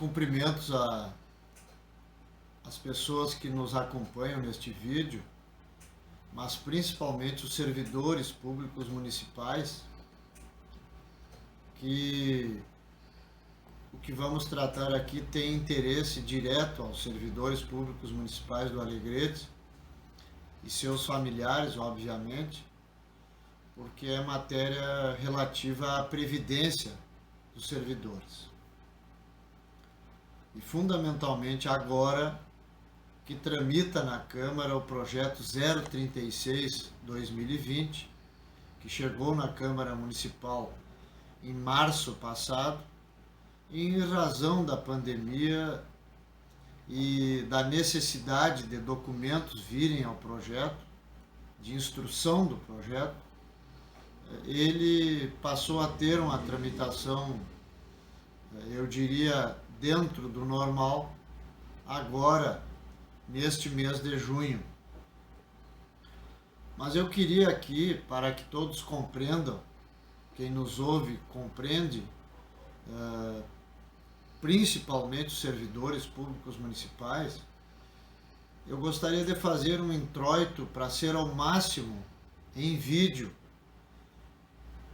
cumprimentos às pessoas que nos acompanham neste vídeo, mas principalmente os servidores públicos municipais, que o que vamos tratar aqui tem interesse direto aos servidores públicos municipais do Alegrete e seus familiares, obviamente, porque é matéria relativa à previdência dos servidores. E fundamentalmente agora que tramita na Câmara o projeto 036/2020, que chegou na Câmara Municipal em março passado, em razão da pandemia e da necessidade de documentos virem ao projeto, de instrução do projeto, ele passou a ter uma tramitação, eu diria, dentro do normal, agora, neste mês de junho. Mas eu queria aqui, para que todos compreendam, quem nos ouve compreende, principalmente os servidores públicos municipais, eu gostaria de fazer um introito para ser ao máximo em vídeo,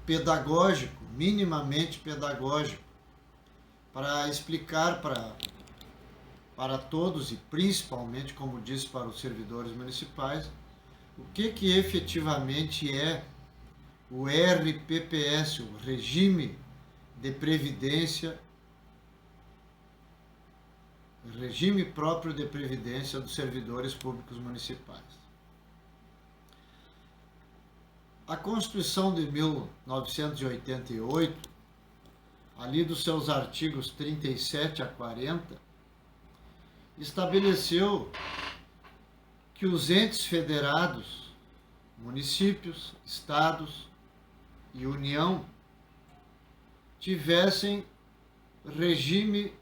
pedagógico, minimamente pedagógico, para explicar para todos e principalmente, como disse, para os servidores municipais, o que efetivamente é o RPPS, o Regime de Previdência, Regime Próprio de Previdência dos Servidores Públicos Municipais. A Constituição de 1988, ali dos seus artigos 37 a 40, estabeleceu que os entes federados, municípios, estados e União, tivessem regime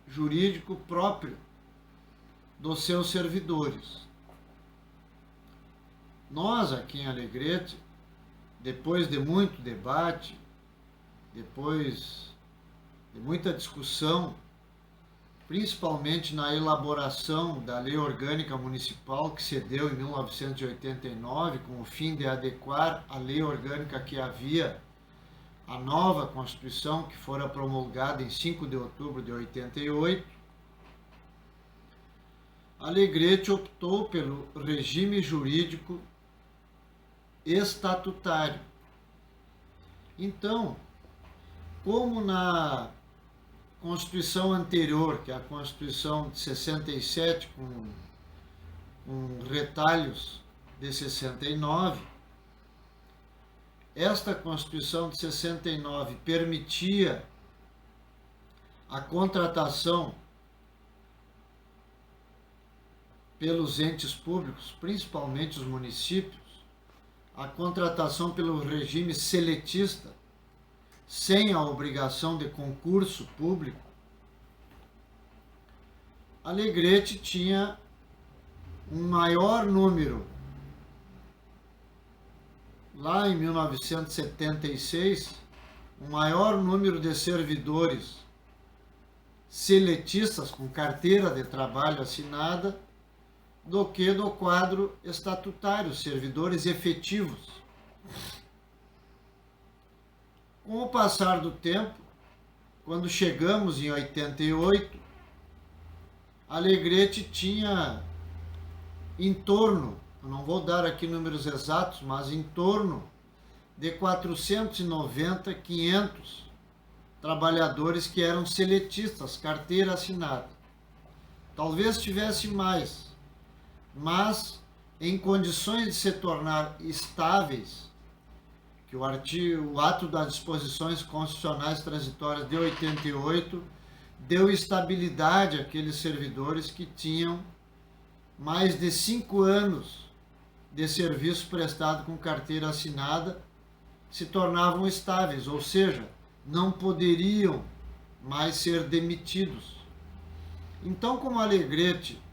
jurídico próprio dos seus servidores. Nós, aqui em Alegrete, depois de muito debate, depois de muita discussão, principalmente na elaboração da Lei Orgânica Municipal, que se deu em 1989, com o fim de adequar a lei orgânica que havia à nova Constituição, que fora promulgada em 5 de outubro de 88, Alegrete optou pelo regime jurídico estatutário. Então, como na Constituição anterior, que é a Constituição de 67, com retalhos de 69, esta Constituição de 69 permitia a contratação pelos entes públicos, principalmente os municípios, a contratação pelo regime seletista, sem a obrigação de concurso público. Alegrete tinha um maior número, lá em 1976, um maior número de servidores seletistas com carteira de trabalho assinada do que do quadro estatutário, servidores efetivos. Com o passar do tempo, quando chegamos em 88, Alegrete tinha em torno, eu não vou dar aqui números exatos, mas em torno de 490, 500 trabalhadores que eram seletistas, carteira assinada. Talvez tivesse mais, mas em condições de se tornar estáveis, que o ato das disposições constitucionais transitórias de 88 deu estabilidade àqueles servidores que tinham mais de 5 anos de serviço prestado com carteira assinada, se tornavam estáveis, ou seja, não poderiam mais ser demitidos. Então, como Alegrete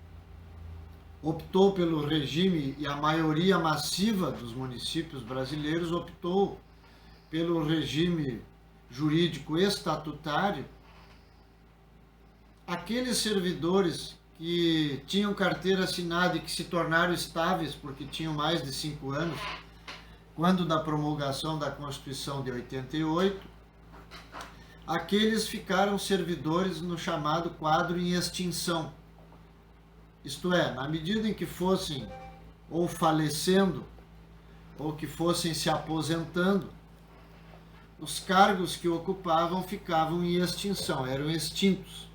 optou pelo regime, e a maioria massiva dos municípios brasileiros optou pelo regime jurídico estatutário, aqueles servidores que tinham carteira assinada e que se tornaram estáveis porque tinham mais de 5 anos, quando da promulgação da Constituição de 88, aqueles ficaram servidores no chamado quadro em extinção. Isto é, na medida em que fossem ou falecendo, ou que fossem se aposentando, os cargos que ocupavam ficavam em extinção, eram extintos,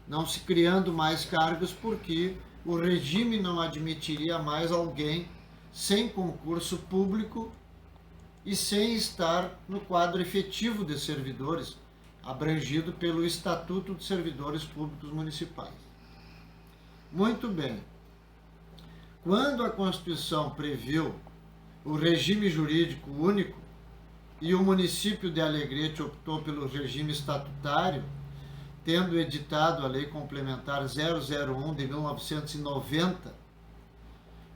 não se criando mais cargos porque o regime não admitiria mais alguém sem concurso público e sem estar no quadro efetivo de servidores, abrangido pelo Estatuto de Servidores Públicos Municipais. Muito bem. Quando a Constituição previu o regime jurídico único e o município de Alegrete optou pelo regime estatutário, tendo editado a Lei Complementar 001 de 1990,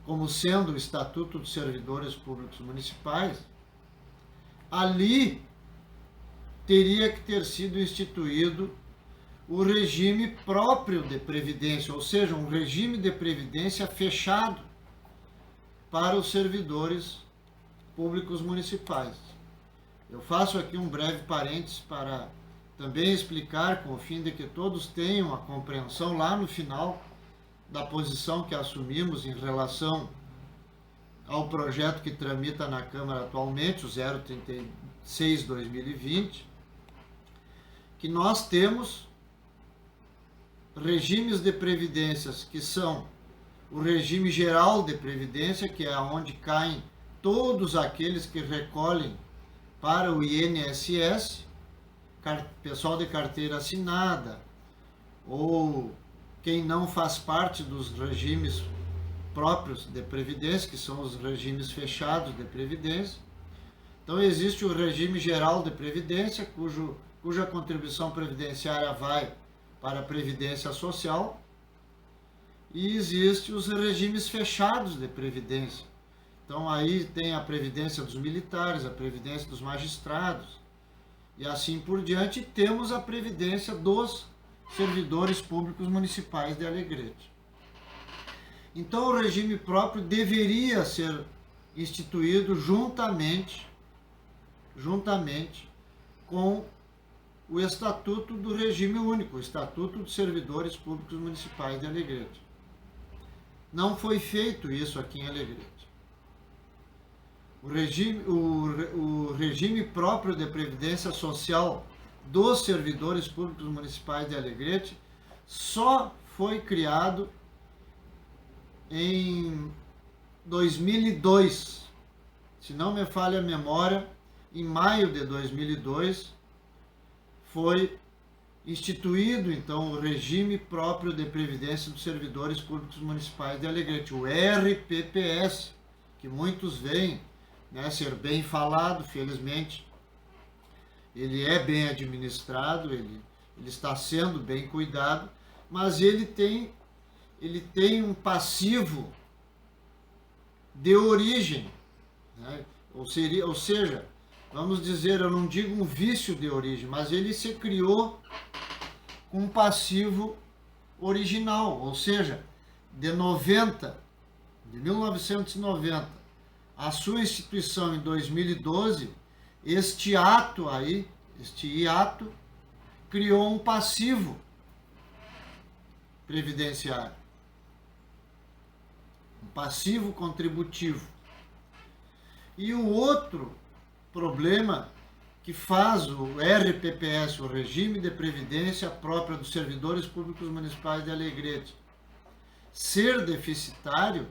como sendo o Estatuto dos Servidores Públicos Municipais, ali teria que ter sido instituído o regime próprio de previdência, ou seja, um regime de previdência fechado para os servidores públicos municipais. Eu faço aqui um breve parênteses para também explicar, com o fim de que todos tenham a compreensão lá no final da posição que assumimos em relação ao projeto que tramita na Câmara atualmente, o 036/2020, que nós temos regimes de previdências que são o regime geral de previdência, que é onde caem todos aqueles que recolhem para o INSS, pessoal de carteira assinada, ou quem não faz parte dos regimes próprios de previdência, que são os regimes fechados de previdência. Então existe o regime geral de previdência, cuja contribuição previdenciária vai para a Previdência Social, e existem os regimes fechados de previdência. Então aí tem a Previdência dos militares, a Previdência dos magistrados, e assim por diante, temos a Previdência dos servidores públicos municipais de Alegrete. Então o regime próprio deveria ser instituído juntamente com o Estatuto do Regime Único, o Estatuto dos Servidores Públicos Municipais de Alegrete. Não foi feito isso aqui em Alegrete. O regime próprio de previdência social dos servidores públicos municipais de Alegrete só foi criado em 2002. Se não me falha a memória, em maio de 2002, foi instituído, então, o regime próprio de previdência dos servidores públicos municipais de Alegrete, o RPPS, que muitos veem, né, ser bem falado, felizmente. Ele é bem administrado, ele está sendo bem cuidado, mas ele tem um passivo de origem, né? Ou seja, vamos dizer, eu não digo um vício de origem, mas ele se criou com um passivo original, ou seja, de 1990, a sua instituição em 2012, este hiato criou um passivo previdenciário, um passivo contributivo. E o outro problema que faz o RPPS, o Regime de Previdência Própria dos Servidores Públicos Municipais de Alegrete, ser deficitário,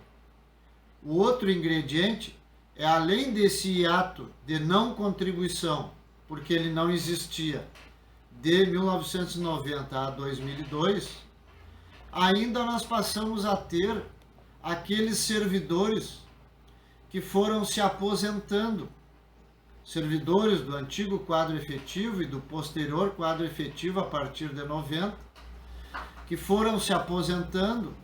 o outro ingrediente é, além desse hiato de não contribuição, porque ele não existia de 1990 a 2002, ainda nós passamos a ter aqueles servidores que foram se aposentando, servidores do antigo quadro efetivo e do posterior quadro efetivo a partir de 90, que foram se aposentando,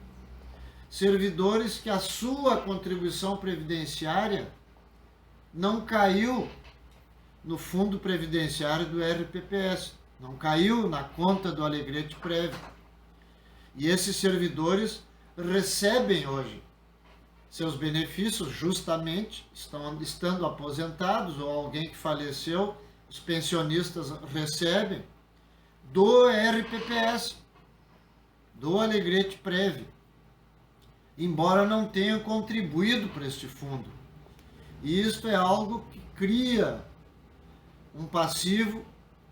servidores que a sua contribuição previdenciária não caiu no fundo previdenciário do RPPS, não caiu na conta do Alegrete Prévio. E esses servidores recebem hoje seus benefícios justamente, estando aposentados ou alguém que faleceu, os pensionistas recebem do RPPS, do Alegrete Prev, embora não tenham contribuído para este fundo. E isto é algo que cria um passivo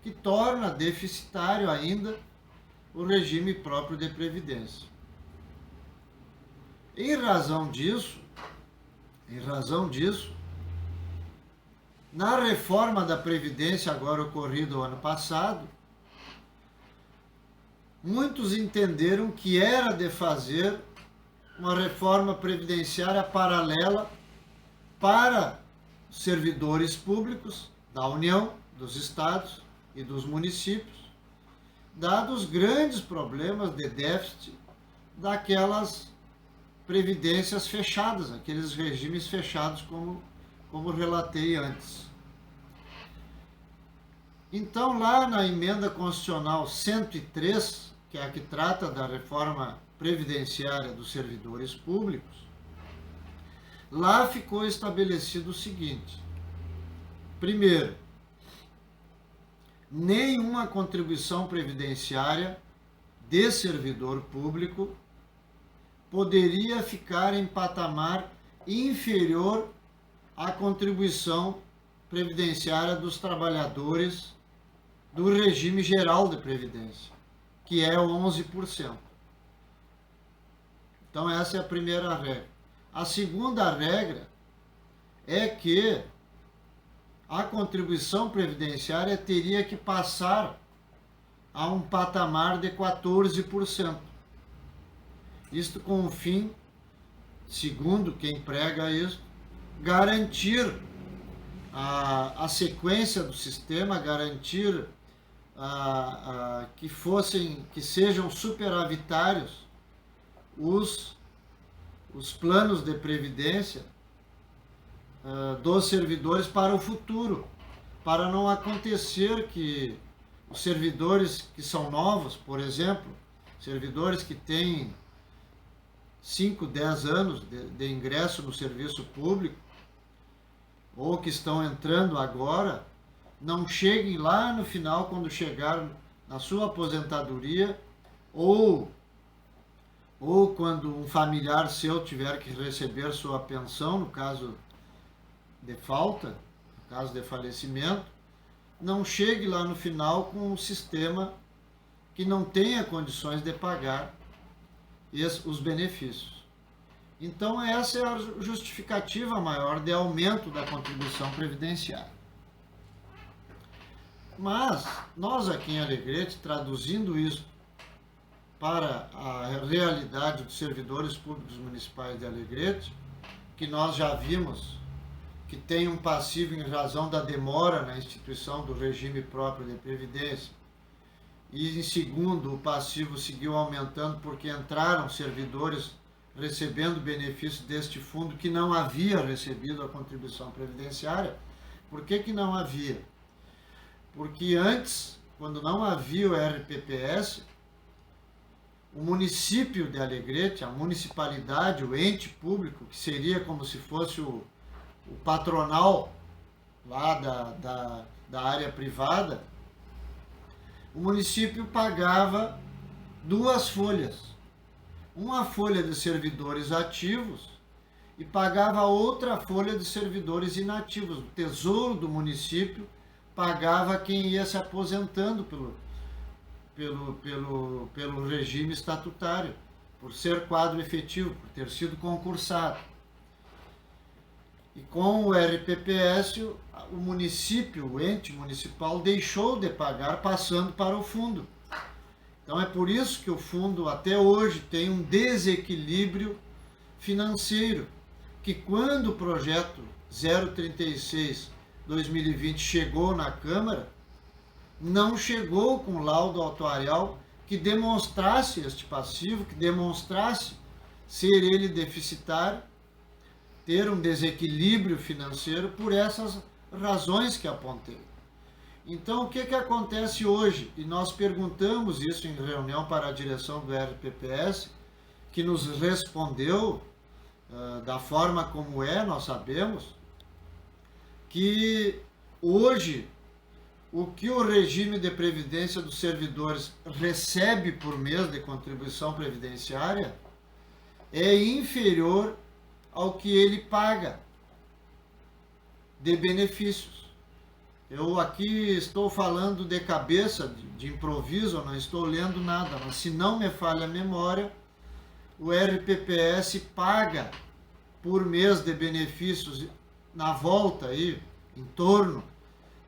que torna deficitário ainda o regime próprio de previdência. Em razão disso, na reforma da Previdência agora ocorrida o ano passado, muitos entenderam que era de fazer uma reforma previdenciária paralela para os servidores públicos da União, dos estados e dos municípios, dados os grandes problemas de déficit daquelas previdências fechadas, aqueles regimes fechados como relatei antes. Então, lá na emenda constitucional 103, que é a que trata da reforma previdenciária dos servidores públicos, lá ficou estabelecido o seguinte: primeiro, nenhuma contribuição previdenciária de servidor público poderia ficar em patamar inferior à contribuição previdenciária dos trabalhadores do regime geral de previdência, que é 11%. Então essa é a primeira regra. A segunda regra é que a contribuição previdenciária teria que passar a um patamar de 14%. Isto com o fim, segundo quem prega isso, garantir a sequência do sistema, garantir que sejam superavitários os planos de previdência dos servidores para o futuro, para não acontecer que os servidores que são novos, por exemplo, servidores que têm 5, 10 anos de ingresso no serviço público, ou que estão entrando agora, não cheguem lá no final, quando chegar na sua aposentadoria, ou quando um familiar seu tiver que receber sua pensão, no caso de falta, no caso de falecimento, não chegue lá no final com um sistema que não tenha condições de pagar os benefícios. Então essa é a justificativa maior de aumento da contribuição previdenciária. Mas nós aqui em Alegrete, traduzindo isso para a realidade dos servidores públicos municipais de Alegrete, que nós já vimos que tem um passivo em razão da demora na instituição do regime próprio de previdência, e em segundo, o passivo seguiu aumentando porque entraram servidores recebendo benefício deste fundo que não havia recebido a contribuição previdenciária. Por que não havia? Porque antes, quando não havia o RPPS, o município de Alegrete, a municipalidade, o ente público, que seria como se fosse o patronal lá da área privada, o município pagava 2 folhas. Uma folha de servidores ativos e pagava outra folha de servidores inativos. O tesouro do município pagava quem ia se aposentando pelo regime estatutário, por ser quadro efetivo, por ter sido concursado. E com o RPPS, o município, o ente municipal, deixou de pagar, passando para o fundo. Então é por isso que o fundo até hoje tem um desequilíbrio financeiro, que quando o projeto 036/2020 chegou na Câmara, não chegou com laudo atuarial que demonstrasse este passivo, que demonstrasse ser ele deficitário, ter um desequilíbrio financeiro por essas razões que apontei. Então, o que acontece hoje? E nós perguntamos isso em reunião para a direção do RPPS, que nos respondeu da forma como nós sabemos, que hoje o que o regime de previdência dos servidores recebe por mês de contribuição previdenciária é inferior ao que ele paga de benefícios. Eu aqui estou falando de cabeça, de improviso, não estou lendo nada, mas se não me falha a memória, o RPPS paga por mês de benefícios na volta aí, em torno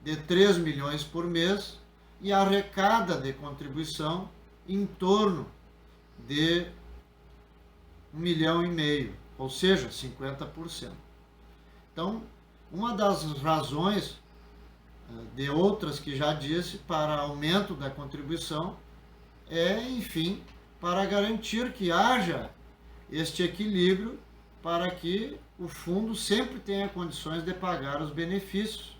de 3 milhões por mês, e arrecada de contribuição em torno de 1,5 milhão, ou seja, 50%. Então, uma das razões, de outras que já disse, para aumento da contribuição é, enfim, para garantir que haja este equilíbrio para que o fundo sempre tenha condições de pagar os benefícios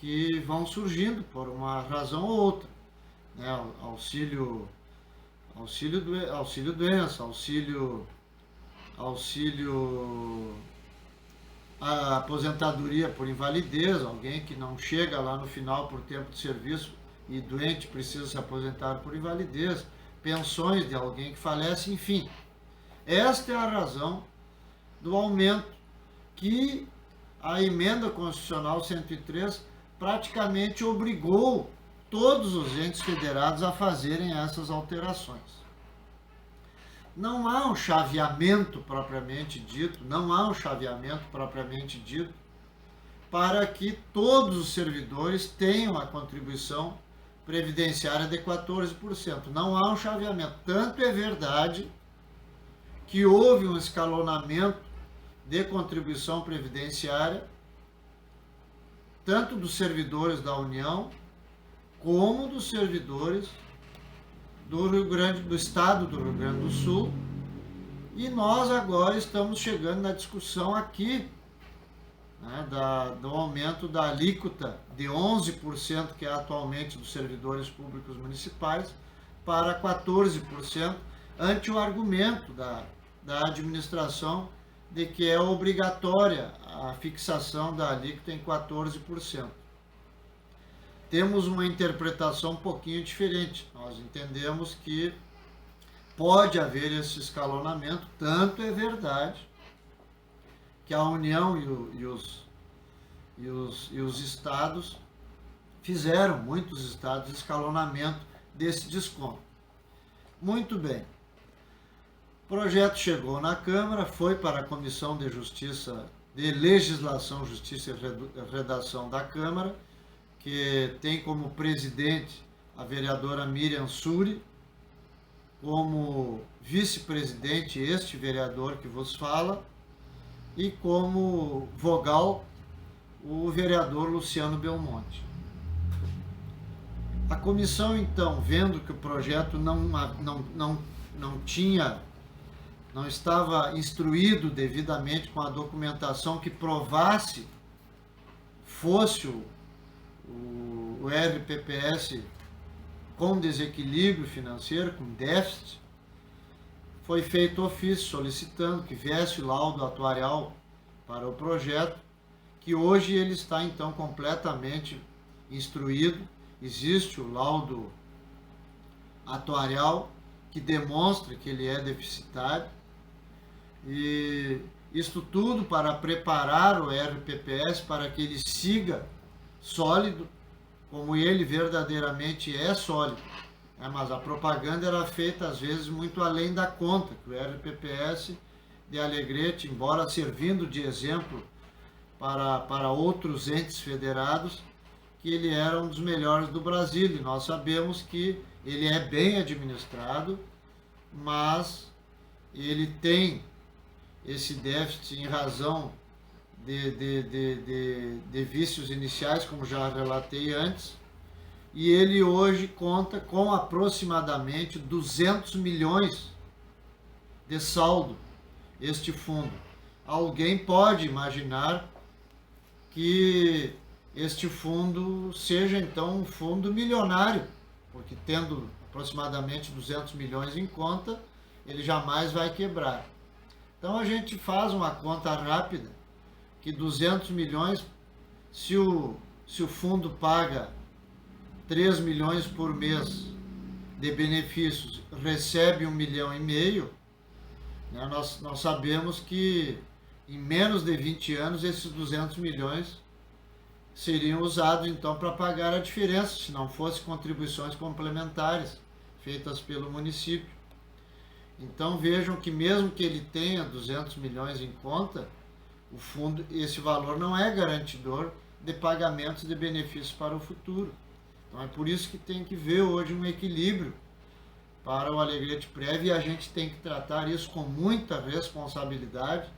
que vão surgindo por uma razão ou outra, né? Auxílio doença, auxílio a aposentadoria por invalidez, alguém que não chega lá no final por tempo de serviço e doente precisa se aposentar por invalidez, pensões de alguém que falece, enfim. Esta é a razão do aumento que a emenda constitucional 103 praticamente obrigou todos os entes federados a fazerem essas alterações. Não há um chaveamento propriamente dito, para que todos os servidores tenham a contribuição previdenciária de 14%. Não há um chaveamento. Tanto é verdade que houve um escalonamento de contribuição previdenciária, tanto dos servidores da União, como dos servidores do Estado do Rio Grande do Sul, e nós agora estamos chegando na discussão aqui, né, do aumento da alíquota de 11%, que é atualmente dos servidores públicos municipais, para 14%, ante o argumento da administração de que é obrigatória a fixação da alíquota em 14%. Temos uma interpretação um pouquinho diferente. Nós entendemos que pode haver esse escalonamento, tanto é verdade que a União e os estados fizeram, muitos estados, escalonamento desse desconto. Muito bem. O projeto chegou na Câmara, foi para a Comissão de Legislação, Justiça e Redação da Câmara, que tem como presidente a vereadora Miriam Suri, como vice-presidente este vereador que vos fala, e como vogal o vereador Luciano Belmonte. A comissão, então, vendo que o projeto não estava instruído devidamente com a documentação que provasse fosse o RPPS com desequilíbrio financeiro, com déficit, foi feito ofício solicitando que viesse o laudo atuarial para o projeto, que hoje ele está então completamente instruído. Existe o laudo atuarial que demonstra que ele é deficitário, e isto tudo para preparar o RPPS para que ele siga sólido, como ele verdadeiramente é sólido. Mas a propaganda era feita às vezes muito além da conta, que o RPPS de Alegrete, embora servindo de exemplo para outros entes federados, que ele era um dos melhores do Brasil, e nós sabemos que ele é bem administrado, mas ele tem esse déficit em razão de vícios iniciais, como já relatei antes, e ele hoje conta com aproximadamente 200 milhões de saldo, este fundo. Alguém pode imaginar que este fundo seja então um fundo milionário, porque tendo aproximadamente 200 milhões em conta, ele jamais vai quebrar. Então a gente faz uma conta rápida, que 200 milhões, se o fundo paga 3 milhões por mês de benefícios, recebe 1,5 milhão, né, nós sabemos que em menos de 20 anos esses 200 milhões seriam usados então para pagar a diferença, se não fosse contribuições complementares feitas pelo município. Então vejam que mesmo que ele tenha 200 milhões em conta, o fundo, esse valor não é garantidor de pagamentos de benefícios para o futuro. Então é por isso que tem que ver hoje um equilíbrio para o Alegrete-Prev, e a gente tem que tratar isso com muita responsabilidade.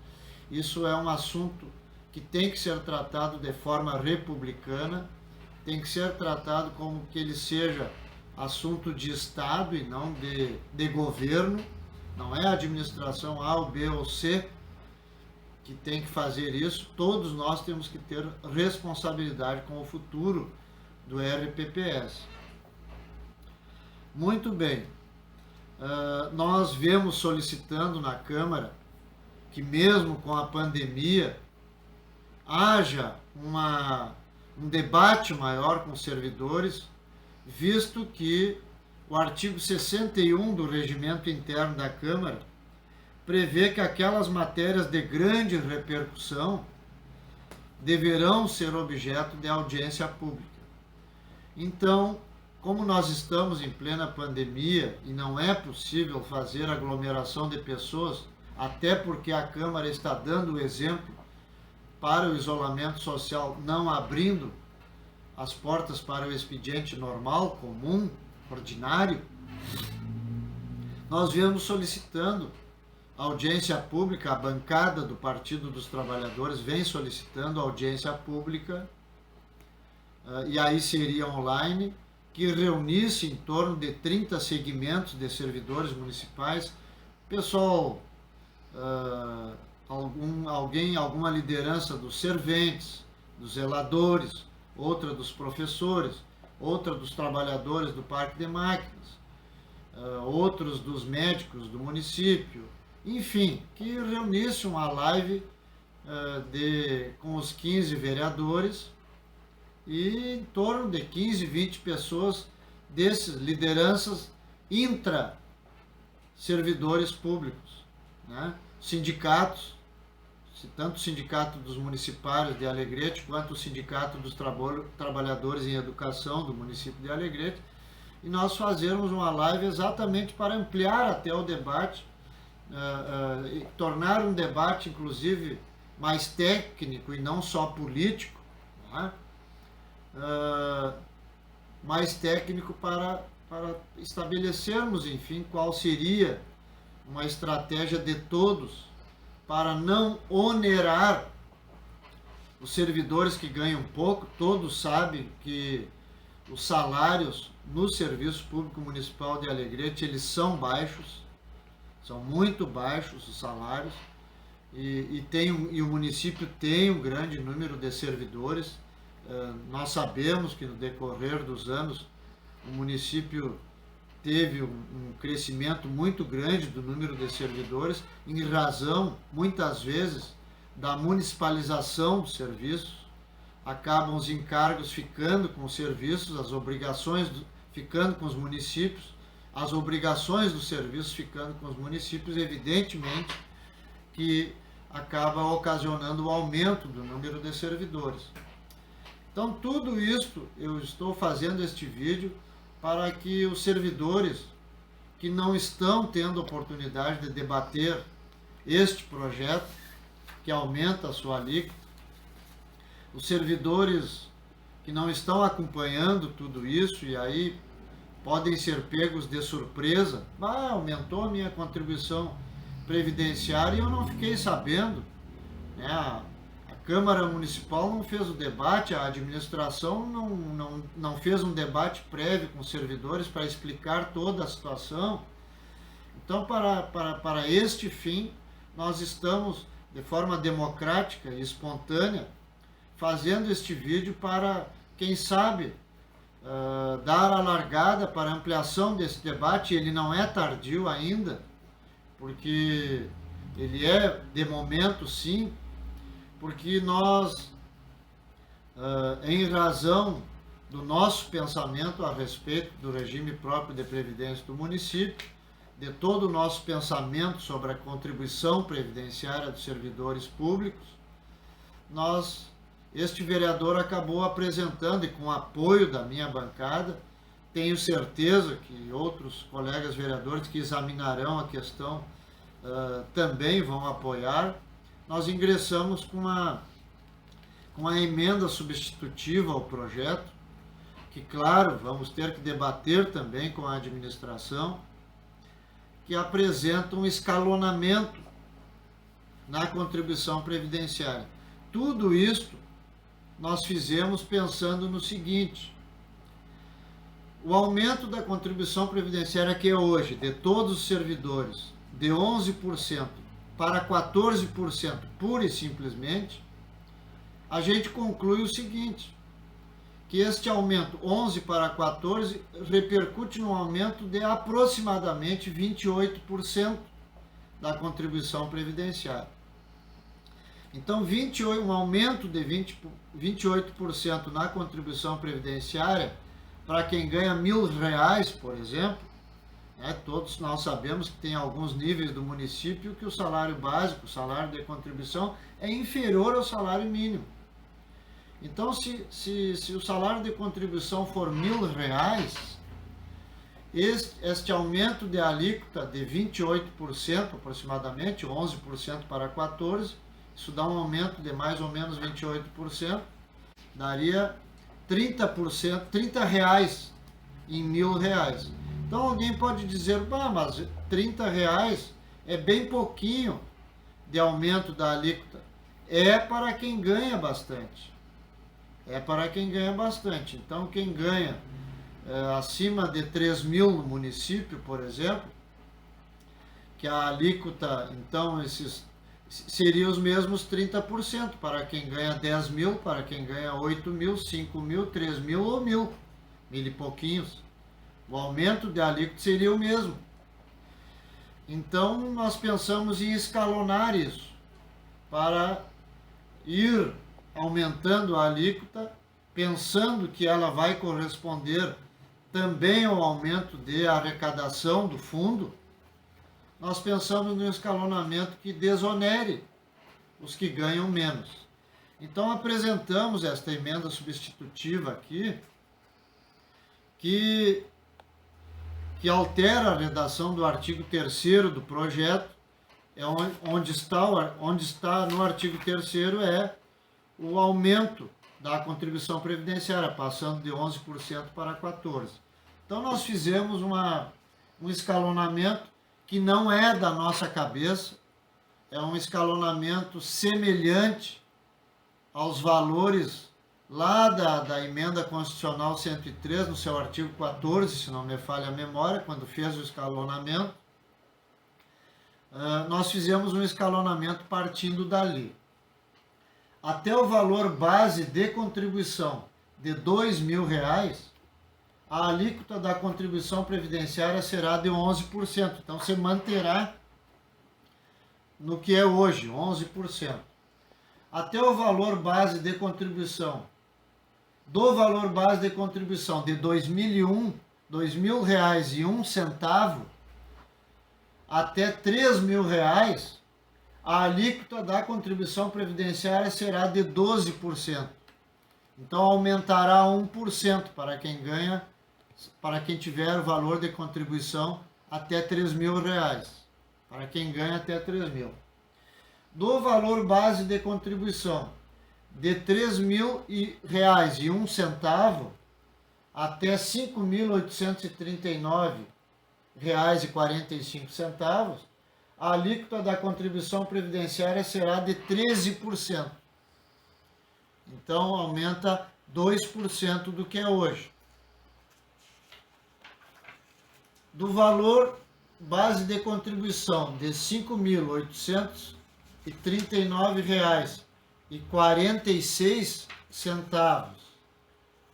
Isso é um assunto que tem que ser tratado de forma republicana, tem que ser tratado como que ele seja assunto de Estado e não de governo. Não é a administração A, ou B ou C que tem que fazer isso. Todos nós temos que ter responsabilidade com o futuro do RPPS. Muito bem. Nós vemos solicitando na Câmara que mesmo com a pandemia haja um debate maior com os servidores, visto que o artigo 61 do Regimento Interno da Câmara prevê que aquelas matérias de grande repercussão deverão ser objeto de audiência pública. Então, como nós estamos em plena pandemia e não é possível fazer aglomeração de pessoas, até porque a Câmara está dando o exemplo para o isolamento social, não abrindo as portas para o expediente normal, comum, ordinário, nós viemos solicitando audiência pública. A bancada do Partido dos Trabalhadores vem solicitando audiência pública, e aí seria online, que reunisse em torno de 30 segmentos de servidores municipais, pessoal, alguma liderança dos serventes, dos zeladores, outra dos professores, outra dos trabalhadores do Parque de Máquinas, outros dos médicos do município, enfim, que reunisse uma live com os 15 vereadores e em torno de 15, 20 pessoas desses lideranças intra-servidores públicos, né? Sindicatos, tanto o Sindicato dos Municipários de Alegrete, quanto o Sindicato dos Trabalhadores em Educação do município de Alegrete, e nós fazermos uma live exatamente para ampliar até o debate, e tornar um debate, inclusive, mais técnico e não só político, né? Mais técnico para estabelecermos, enfim, qual seria uma estratégia de todos para não onerar os servidores que ganham pouco. Todos sabem que os salários no Serviço Público Municipal de Alegrete, eles são baixos, são muito baixos os salários, e o município tem um grande número de servidores. Nós sabemos que no decorrer dos anos o município teve um crescimento muito grande do número de servidores, em razão, muitas vezes, da municipalização dos serviços. Acabam os encargos ficando com os serviços, as obrigações ficando com os municípios, as obrigações dos serviços ficando com os municípios, evidentemente que acaba ocasionando o aumento do número de servidores. Então, tudo isto, eu estou fazendo este vídeo para que os servidores que não estão tendo oportunidade de debater este projeto, que aumenta a sua alíquota, os servidores que não estão acompanhando tudo isso, e aí podem ser pegos de surpresa, aumentou a minha contribuição previdenciária e eu não fiquei sabendo, né? A Câmara Municipal não fez o debate, a administração não fez um debate prévio com os servidores para explicar toda a situação. Então, para este fim, nós estamos, de forma democrática e espontânea, fazendo este vídeo para, quem sabe, dar a largada para a ampliação desse debate. Ele não é tardio ainda, porque ele é de momento, sim, porque nós, em razão do nosso pensamento a respeito do regime próprio de previdência do município, de todo o nosso pensamento sobre a contribuição previdenciária dos servidores públicos, este vereador acabou apresentando, e com apoio da minha bancada, tenho certeza que outros colegas vereadores que examinarão a questão também vão apoiar. Nós ingressamos com uma emenda substitutiva ao projeto, que, claro, vamos ter que debater também com a administração, que apresenta um escalonamento na contribuição previdenciária. Tudo isto nós fizemos pensando no seguinte: o aumento da contribuição previdenciária, que é hoje, de todos os servidores, de 11% para 14%, pura e simplesmente, a gente conclui o seguinte, que este aumento 11 para 14 repercute num aumento de aproximadamente 28% da contribuição previdenciária. Então, um aumento de 28% na contribuição previdenciária, para quem ganha R$1.000, por exemplo, todos nós sabemos que tem alguns níveis do município que o salário básico, o salário de contribuição, é inferior ao salário mínimo. Então, se o salário de contribuição for R$1.000, este aumento de alíquota de 28%, aproximadamente, 11% para 14%, isso dá um aumento de mais ou menos 28%, daria R$30 em R$1.000. Então alguém pode dizer, mas R$30 é bem pouquinho de aumento da alíquota. É para quem ganha bastante. Então, quem ganha acima de 3.000 no município, por exemplo, que a alíquota, então, seriam os mesmos 30%, para quem ganha 10.000, para quem ganha 8.000, 5.000, 3.000 ou 1.000 e pouquinhos. O aumento de alíquota seria o mesmo. Então, nós pensamos em escalonar isso, para ir aumentando a alíquota, pensando que ela vai corresponder também ao aumento de arrecadação do fundo. Nós pensamos no escalonamento que desonere os que ganham menos. Então, apresentamos esta emenda substitutiva aqui, que altera a redação do artigo 3º do projeto, onde está no artigo 3º o aumento da contribuição previdenciária, passando de 11% para 14%. Então, nós fizemos um escalonamento que não é da nossa cabeça, é um escalonamento semelhante aos valores lá da emenda constitucional 103, no seu artigo 14, se não me falha a memória, quando fez o escalonamento. Nós fizemos um escalonamento partindo dali. Até o valor base de contribuição de R$2.000, a alíquota da contribuição previdenciária será de 11%. Então, você manterá no que é hoje, 11%. Até o valor base de contribuição, do valor base de contribuição de R$2.001 até R$3.000, a alíquota da contribuição previdenciária será de 12%. Então, aumentará 1% para quem tiver o valor de contribuição até R$3.000, para quem ganha até R$3.000. Do valor base de contribuição de R$3.001 até R$5.839,45, a alíquota da contribuição previdenciária será de 13%. Então, aumenta 2% do que é hoje. Do valor base de contribuição de R$5.839 e 46 centavos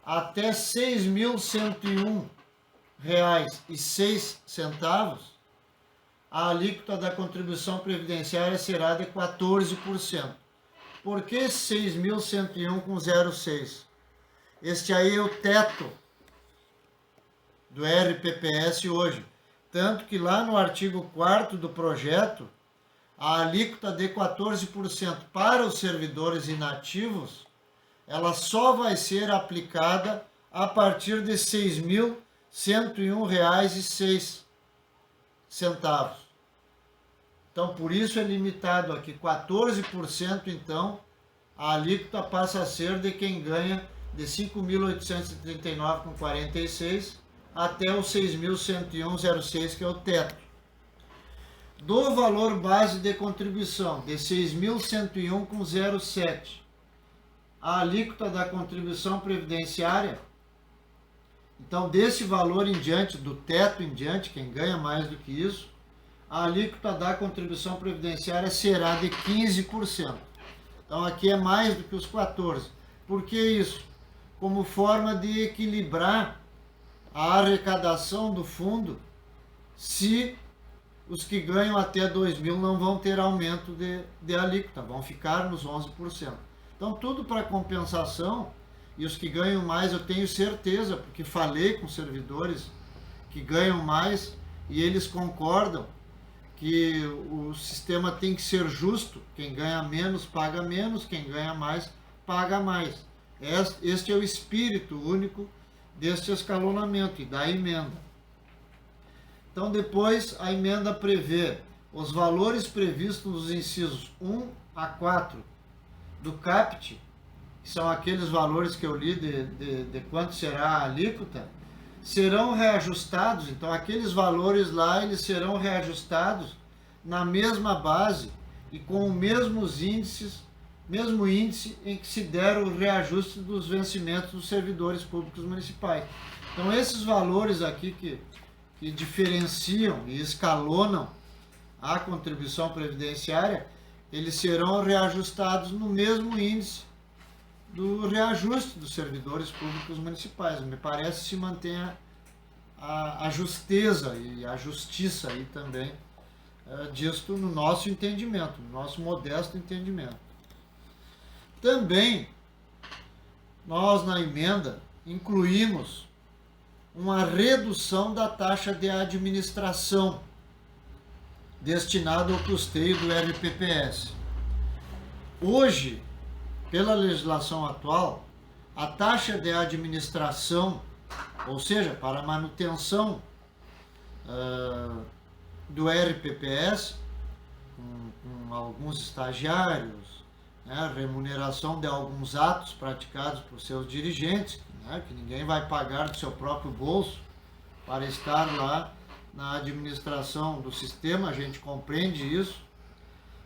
até R$ 6.101,06, a alíquota da contribuição previdenciária será de 14%. Por que 6.101,06? Este aí é o teto do RPPS hoje. Tanto que lá no artigo 4º do projeto, a alíquota de 14% para os servidores inativos, ela só vai ser aplicada a partir de R$ 6.101,06. Então, por isso é limitado aqui 14%, então, a alíquota passa a ser de quem ganha de 5.839,46 até os 6.101,06, que é o teto. Do valor base de contribuição de 6.101,07, a alíquota da contribuição previdenciária, então desse valor em diante, do teto em diante, quem ganha mais do que isso, a alíquota da contribuição previdenciária será de 15%. Então aqui é mais do que os 14%. Por que isso? Como forma de equilibrar a arrecadação do fundo, se os que ganham até 2.000 não vão ter aumento de alíquota, vão ficar nos 11%. Então tudo para compensação, e os que ganham mais eu tenho certeza, porque falei com servidores que ganham mais e eles concordam que o sistema tem que ser justo, quem ganha menos paga menos, quem ganha mais paga mais. Este é o espírito único deste escalonamento e da emenda. Então depois a emenda prevê os valores previstos nos incisos 1 a 4 do CAPT, que são aqueles valores que eu li de quanto será a alíquota, serão reajustados. Então aqueles valores lá, eles serão reajustados na mesma base e com os mesmos índices, mesmo índice em que se der o reajuste dos vencimentos dos servidores públicos municipais. Então esses valores aqui que diferenciam e escalonam a contribuição previdenciária, eles serão reajustados no mesmo índice do reajuste dos servidores públicos municipais. Me parece se mantém a justeza e a justiça aí também disto no nosso entendimento, no nosso modesto entendimento. Também nós na emenda incluímos uma redução da taxa de administração destinada ao custeio do RPPS. Hoje, pela legislação atual, a taxa de administração, ou seja, para a manutenção do RPPS, com alguns estagiários, né, remuneração de alguns atos praticados por seus dirigentes, né, que ninguém vai pagar do seu próprio bolso para estar lá na administração do sistema, a gente compreende isso,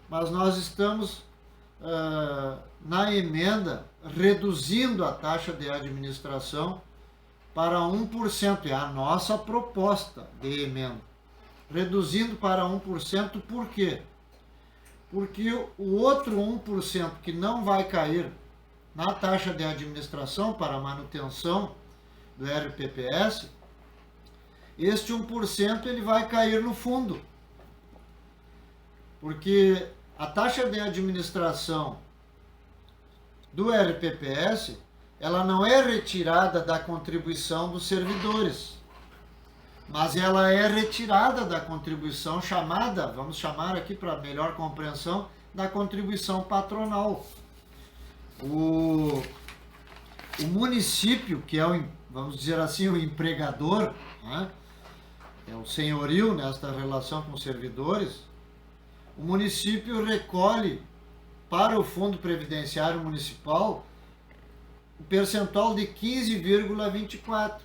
mas nós estamos na emenda reduzindo a taxa de administração para 1%, é a nossa proposta de emenda. Reduzindo para 1%, por quê? Porque o outro 1% que não vai cair na taxa de administração para a manutenção do RPPS, este 1% ele vai cair no fundo. Porque a taxa de administração do RPPS, ela não é retirada da contribuição dos servidores, mas ela é retirada da contribuição chamada, vamos chamar aqui para melhor compreensão, da contribuição patronal. O município, que é o, vamos dizer assim, o empregador, né, é o senhorio nesta relação com os servidores, o município recolhe para o Fundo Previdenciário Municipal o percentual de 15,24%.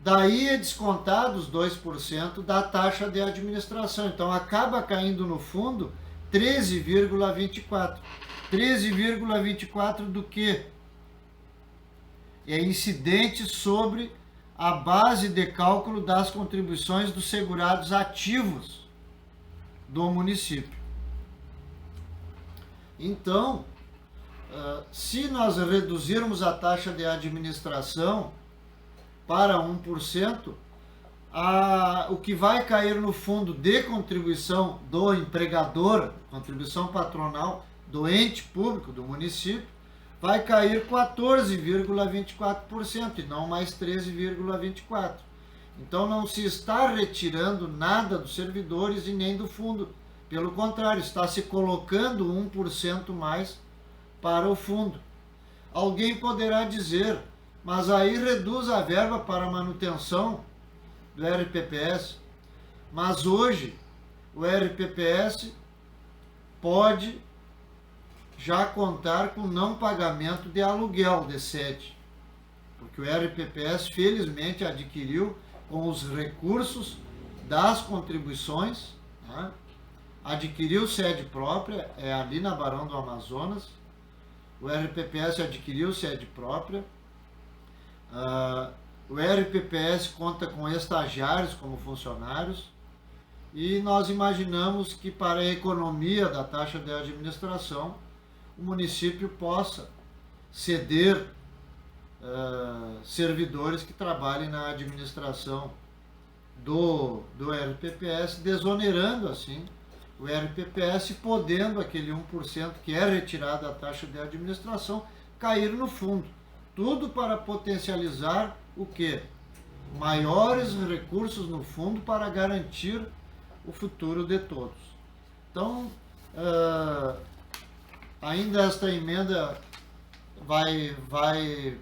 Daí é descontado os 2% da taxa de administração. Então acaba caindo no fundo 13,24%. 13,24% do quê? É incidente sobre a base de cálculo das contribuições dos segurados ativos do município. Então, se nós reduzirmos a taxa de administração para 1%, o que vai cair no fundo de contribuição do empregador, contribuição patronal do ente público, do município, vai cair 14,24% e não mais 13,24%. Então não se está retirando nada dos servidores e nem do fundo. Pelo contrário, está se colocando 1% mais para o fundo. Alguém poderá dizer, mas aí reduz a verba para manutenção do RPPS. Mas hoje o RPPS pode já contar com não pagamento de aluguel de sede, porque o RPPS felizmente adquiriu com os recursos das contribuições, né? Adquiriu sede própria, é ali na Barão do Amazonas, o RPPS adquiriu sede própria, o RPPS conta com estagiários como funcionários, e nós imaginamos que para a economia da taxa de administração, o município possa ceder servidores que trabalhem na administração do RPPS, desonerando assim o RPPS, podendo aquele 1% que é retirado da taxa de administração cair no fundo. Tudo para potencializar o quê? Maiores recursos no fundo para garantir o futuro de todos. Então, ainda esta emenda vai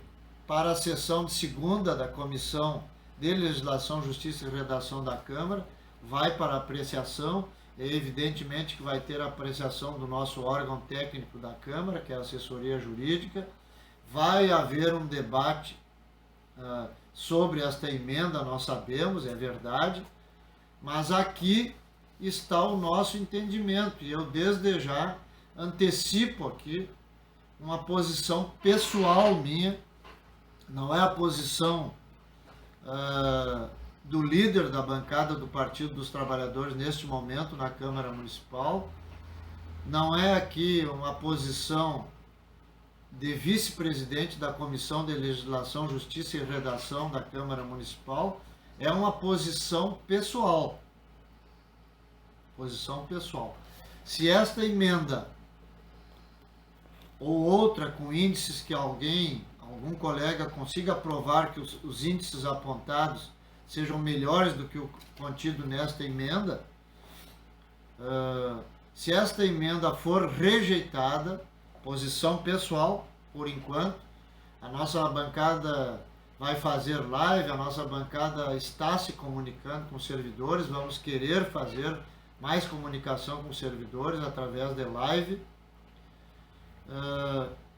para a sessão de segunda da Comissão de Legislação, Justiça e Redação da Câmara, vai para apreciação, evidentemente que vai ter a apreciação do nosso órgão técnico da Câmara, que é a assessoria jurídica, vai haver um debate sobre esta emenda, nós sabemos, é verdade, mas aqui está o nosso entendimento, e eu desde já antecipo aqui uma posição pessoal minha, não é a posição do líder da bancada do Partido dos Trabalhadores neste momento na Câmara Municipal, não é aqui uma posição de vice-presidente da Comissão de Legislação, Justiça e Redação da Câmara Municipal, é uma posição pessoal. Posição pessoal. Se esta emenda ou outra com índices que algum colega consiga provar que os índices apontados sejam melhores do que o contido nesta emenda, se esta emenda for rejeitada, posição pessoal, por enquanto, a nossa bancada vai fazer live, a nossa bancada está se comunicando com os servidores, vamos querer fazer mais comunicação com os servidores através de live,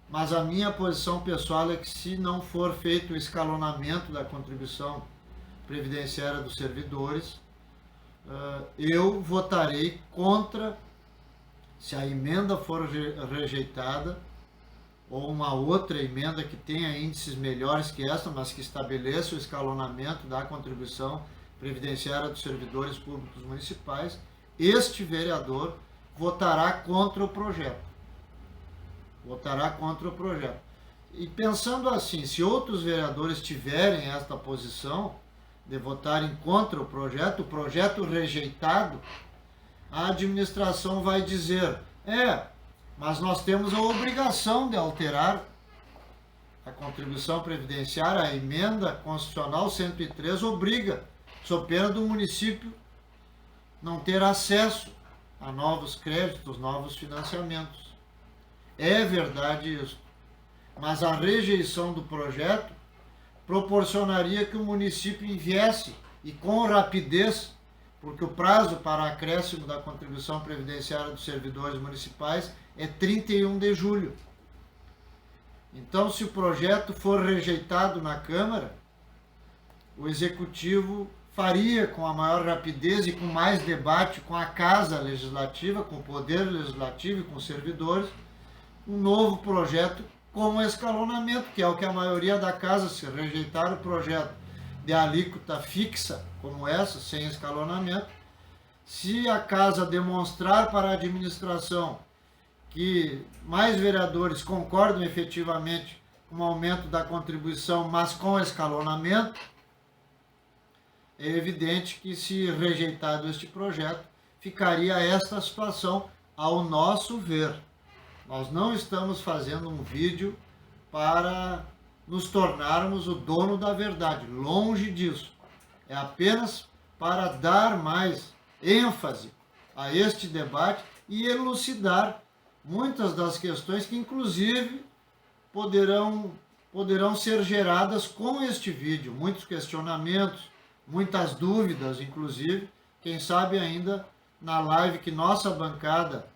mas a minha posição pessoal é que se não for feito o escalonamento da contribuição previdenciária dos servidores, eu votarei contra, se a emenda for rejeitada, ou uma outra emenda que tenha índices melhores que esta, mas que estabeleça o escalonamento da contribuição previdenciária dos servidores públicos municipais, este vereador votará contra o projeto. Votará contra o projeto. E pensando assim, se outros vereadores tiverem esta posição de votarem contra o projeto rejeitado, a administração vai dizer, mas nós temos a obrigação de alterar a contribuição previdenciária, a emenda constitucional 103 obriga, sob pena do município não ter acesso a novos créditos, novos financiamentos. É verdade isso, mas a rejeição do projeto proporcionaria que o município enviesse, e com rapidez, porque o prazo para acréscimo da contribuição previdenciária dos servidores municipais é 31 de julho. Então, se o projeto for rejeitado na Câmara, o Executivo faria com a maior rapidez e com mais debate com a Casa Legislativa, com o Poder Legislativo e com os servidores, um novo projeto com escalonamento, que é o que a maioria da Casa, se rejeitar o projeto de alíquota fixa, como essa, sem escalonamento, se a Casa demonstrar para a administração que mais vereadores concordam efetivamente com o aumento da contribuição, mas com escalonamento, é evidente que, se rejeitado este projeto, ficaria esta situação, ao nosso ver. Nós não estamos fazendo um vídeo para nos tornarmos o dono da verdade, longe disso. É apenas para dar mais ênfase a este debate e elucidar muitas das questões que, inclusive, poderão ser geradas com este vídeo. Muitos questionamentos, muitas dúvidas, inclusive, quem sabe ainda na live que nossa bancada,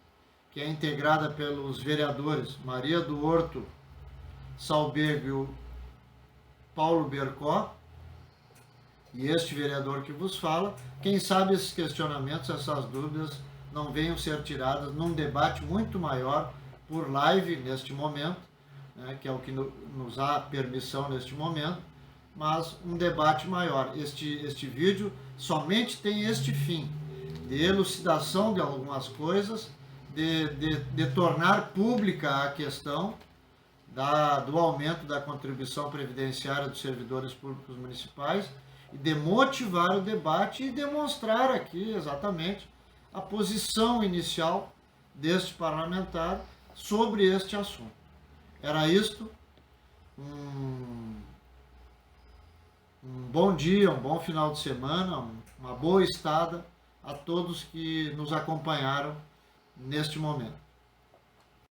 que é integrada pelos vereadores Maria do Horto Salbego e o Paulo Bercó, e este vereador que vos fala, quem sabe esses questionamentos, essas dúvidas não venham ser tiradas num debate muito maior por live neste momento, né, que é o que nos dá permissão neste momento, mas um debate maior. Este vídeo somente tem este fim, de elucidação de algumas coisas, de tornar pública a questão do aumento da contribuição previdenciária dos servidores públicos municipais e de motivar o debate e demonstrar aqui exatamente a posição inicial deste parlamentar sobre este assunto. Era isto. Um bom dia, um bom final de semana, uma boa estada a todos que nos acompanharam neste momento.